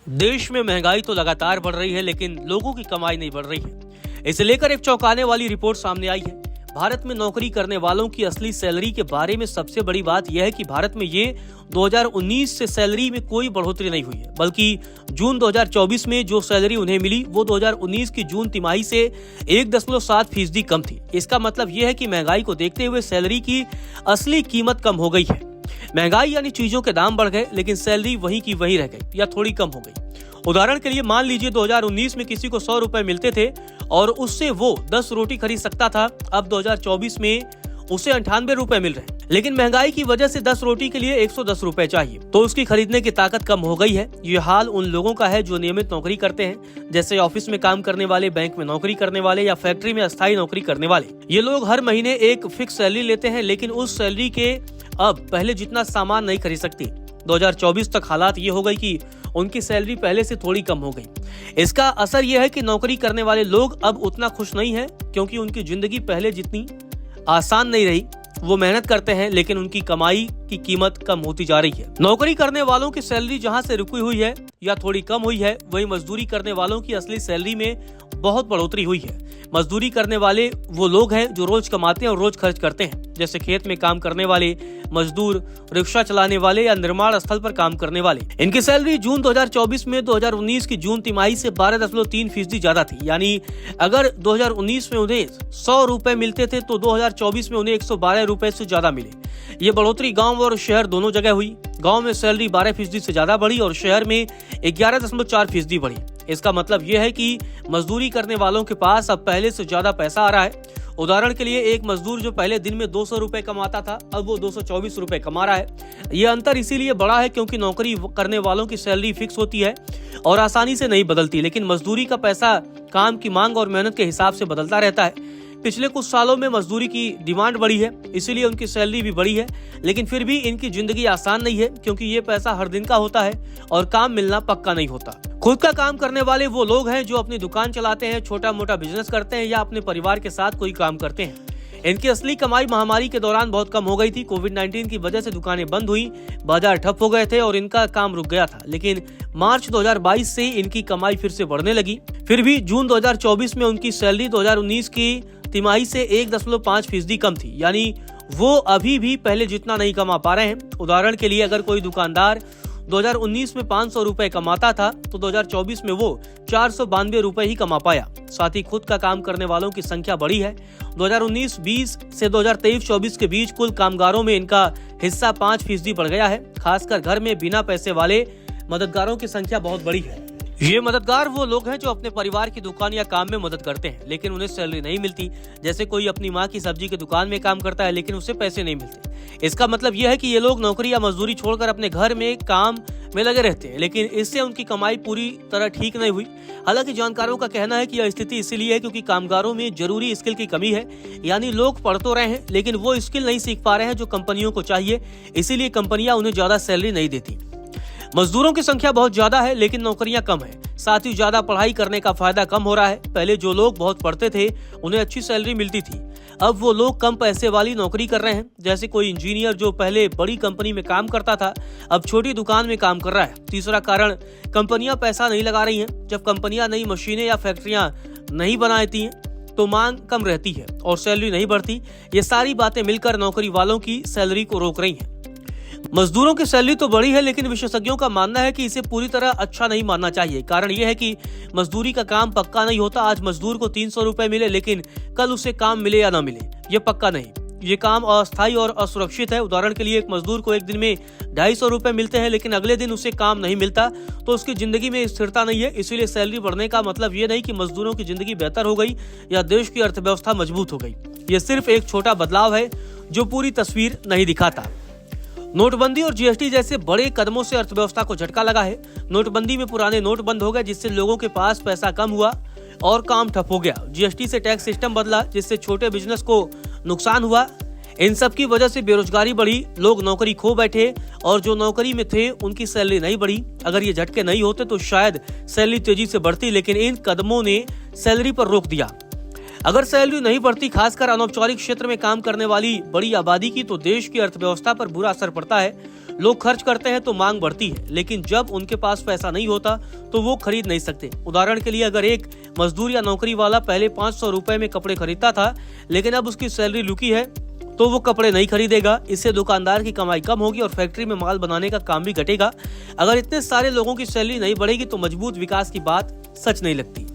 देश में महंगाई तो लगातार बढ़ रही है, लेकिन लोगों की कमाई नहीं बढ़ रही है। इसे लेकर एक चौंकाने वाली रिपोर्ट सामने आई है। भारत में नौकरी करने वालों की असली सैलरी के बारे में सबसे बड़ी बात यह है कि भारत में ये 2019 से सैलरी में कोई बढ़ोतरी नहीं हुई है, बल्कि जून 2024 में जो सैलरी उन्हें मिली वो 2019 की जून तिमाही से 1.7% कम थी। इसका मतलब यह है कि महंगाई को देखते हुए सैलरी की असली कीमत कम हो गई है। महंगाई यानी चीजों के दाम बढ़ गए, लेकिन सैलरी वही की वही रह गई या थोड़ी कम हो गई। उदाहरण के लिए मान लीजिए 2019 में किसी को 100 रुपए मिलते थे और उससे वो 10 रोटी खरीद सकता था। अब 2024 में उसे 98 रुपए मिल रहे हैं, लेकिन महंगाई की वजह से 10 रोटी के लिए 110 रुपए चाहिए, तो उसकी खरीदने की ताकत कम हो गई है। ये हाल उन लोगों का है जो नियमित नौकरी करते हैं, जैसे ऑफिस में काम करने वाले, बैंक में नौकरी करने वाले या फैक्ट्री में अस्थायी नौकरी करने वाले। ये लोग हर महीने एक फिक्स सैलरी लेते हैं, लेकिन उस सैलरी के अब पहले जितना सामान नहीं खरीद सकती। 2024 तक हालात ये हो गई कि उनकी सैलरी पहले से थोड़ी कम हो गई। इसका असर यह है कि नौकरी करने वाले लोग अब उतना खुश नहीं हैं, क्योंकि उनकी जिंदगी पहले जितनी आसान नहीं रही। वो मेहनत करते हैं, लेकिन उनकी कमाई की कीमत कम होती जा रही है। नौकरी करने वालों की सैलरी जहां से रुकी हुई है या थोड़ी कम हुई है, वहीं मजदूरी करने वालों की असली सैलरी में बहुत बढ़ोतरी हुई है। मजदूरी करने वाले वो लोग हैं जो रोज कमाते हैं और रोज खर्च करते हैं, जैसे खेत में काम करने वाले मजदूर, रिक्शा चलाने वाले या निर्माण स्थल पर काम करने वाले। इनकी सैलरी जून 2024 में 2019 की जून तिमाही से 12.3% ज्यादा थी। यानी अगर 2019 में उन्हें 100 रुपए मिलते थे तो 2024 में उन्हें 112 रुपए से ज्यादा मिले। ये बढ़ोतरी गांव और शहर दोनों जगह हुई। गांव में सैलरी 12% से ज्यादा बढ़ी और शहर में 11.4% बढ़ी। इसका मतलब यह है कि मजदूरी करने वालों के पास अब पहले से ज्यादा पैसा आ रहा है। उदाहरण के लिए एक मजदूर जो पहले दिन में 200 रुपए कमाता था, अब वो 224 रुपए कमा रहा है। यह अंतर इसीलिए बड़ा है क्योंकि नौकरी करने वालों की सैलरी फिक्स होती है और आसानी से नहीं बदलती, लेकिन मजदूरी का पैसा काम की मांग और मेहनत के हिसाब से बदलता रहता है। पिछले कुछ सालों में मजदूरी की डिमांड बढ़ी है, इसीलिए उनकी सैलरी भी बढ़ी है, लेकिन फिर भी इनकी जिंदगी आसान नहीं है, क्योंकि ये पैसा हर दिन का होता है और काम मिलना पक्का नहीं होता। खुद का काम करने वाले वो लोग हैं जो अपनी दुकान चलाते हैं, छोटा मोटा बिजनेस करते हैं या अपने परिवार के साथ कोई काम करते हैं। इनकी असली कमाई महामारी के दौरान बहुत कम हो गई थी। कोविड-19 की वजह से दुकानें बंद हुई, बाजार ठप हो गए थे और इनका काम रुक गया था, लेकिन मार्च 2022 से इनकी कमाई फिर से बढ़ने लगी। फिर भी जून 2024 में उनकी सैलरी 2019 की तिमाही से 1.5% कम थी। यानी वो अभी भी पहले जितना नहीं कमा पा रहे हैं। उदाहरण के लिए अगर कोई दुकानदार 2019 में 500 रुपए कमाता था तो 2024 में वो 492 रुपए ही कमा पाया। साथ ही खुद का काम करने वालों की संख्या बढ़ी है। 2019-20 से 2023-24 के बीच कुल कामगारों में इनका हिस्सा 5% बढ़ गया है। खासकर घर में बिना पैसे वाले मददगारों की संख्या बहुत बड़ी है। ये मददगार वो लोग हैं जो अपने परिवार की दुकान या काम में मदद करते हैं, लेकिन उन्हें सैलरी नहीं मिलती। जैसे कोई अपनी माँ की सब्जी की दुकान में काम करता है, लेकिन उसे पैसे नहीं मिलते। इसका मतलब यह है कि ये लोग नौकरी या मजदूरी छोड़कर अपने घर में काम में लगे रहते हैं, लेकिन इससे उनकी कमाई पूरी तरह ठीक नहीं हुई। हालांकि जानकारों का कहना है कि यह स्थिति इसीलिए है क्योंकि कामगारों में जरूरी स्किल की कमी है। यानी लोग पढ़ तो रहे हैं, लेकिन वो स्किल नहीं सीख पा रहे हैं जो कंपनियों को चाहिए, इसीलिए कंपनियां उन्हें ज्यादा सैलरी नहीं देती। मजदूरों की संख्या बहुत ज्यादा है, लेकिन नौकरियां कम है। साथ ही ज्यादा पढ़ाई करने का फायदा कम हो रहा है। पहले जो लोग बहुत पढ़ते थे उन्हें अच्छी सैलरी मिलती थी, अब वो लोग कम पैसे वाली नौकरी कर रहे हैं। जैसे कोई इंजीनियर जो पहले बड़ी कंपनी में काम करता था, अब छोटी दुकान में काम कर रहा है। तीसरा कारण, कंपनियां पैसा नहीं लगा रही हैं। जब कंपनियां नई मशीनें या फैक्ट्रियां नहीं बनाती हैं तो मांग कम रहती है और सैलरी नहीं बढ़ती। ये सारी बातें मिलकर नौकरी वालों की सैलरी को रोक रही हैं। मजदूरों की सैलरी तो बढ़ी है, लेकिन विशेषज्ञों का मानना है कि इसे पूरी तरह अच्छा नहीं मानना चाहिए। कारण यह है कि मजदूरी का काम पक्का नहीं होता। आज मजदूर को 300 रुपए मिले, लेकिन कल उसे काम मिले या ना मिले, ये पक्का नहीं। ये काम अस्थायी और असुरक्षित है। उदाहरण के लिए एक मजदूर को एक दिन में 250 रुपए मिलते हैं, लेकिन अगले दिन उसे काम नहीं मिलता, तो उसकी जिंदगी में स्थिरता नहीं है। इसीलिए सैलरी बढ़ने का मतलब ये नहीं कि मजदूरों की जिंदगी बेहतर हो गई या देश की अर्थव्यवस्था मजबूत हो गई। ये सिर्फ एक छोटा बदलाव है जो पूरी तस्वीर नहीं दिखाता। नोटबंदी और जीएसटी जैसे बड़े कदमों से अर्थव्यवस्था को झटका लगा है। नोटबंदी में पुराने नोट बंद हो गए, जिससे लोगों के पास पैसा कम हुआ और काम ठप हो गया। जीएसटी से टैक्स सिस्टम बदला, जिससे छोटे बिजनेस को नुकसान हुआ। इन सब की वजह से बेरोजगारी बढ़ी, लोग नौकरी खो बैठे और जो नौकरी में थे उनकी सैलरी नहीं बढ़ी। अगर ये झटके नहीं होते तो शायद सैलरी तेजी से बढ़ती, लेकिन इन कदमों ने सैलरी पर रोक दिया। अगर सैलरी नहीं बढ़ती, खासकर अनौपचारिक क्षेत्र में काम करने वाली बड़ी आबादी की, तो देश की अर्थव्यवस्था पर बुरा असर पड़ता है। लोग खर्च करते हैं तो मांग बढ़ती है, लेकिन जब उनके पास पैसा नहीं होता तो वो खरीद नहीं सकते। उदाहरण के लिए अगर एक मजदूर या नौकरी वाला पहले 500 रुपए में कपड़े खरीदता था, लेकिन अब उसकी सैलरी रुकी है तो वो कपड़े नहीं खरीदेगा। इससे दुकानदार की कमाई कम होगी और फैक्ट्री में माल बनाने का काम भी घटेगा। अगर इतने सारे लोगों की सैलरी नहीं बढ़ेगी तो मजबूत विकास की बात सच नहीं लगती।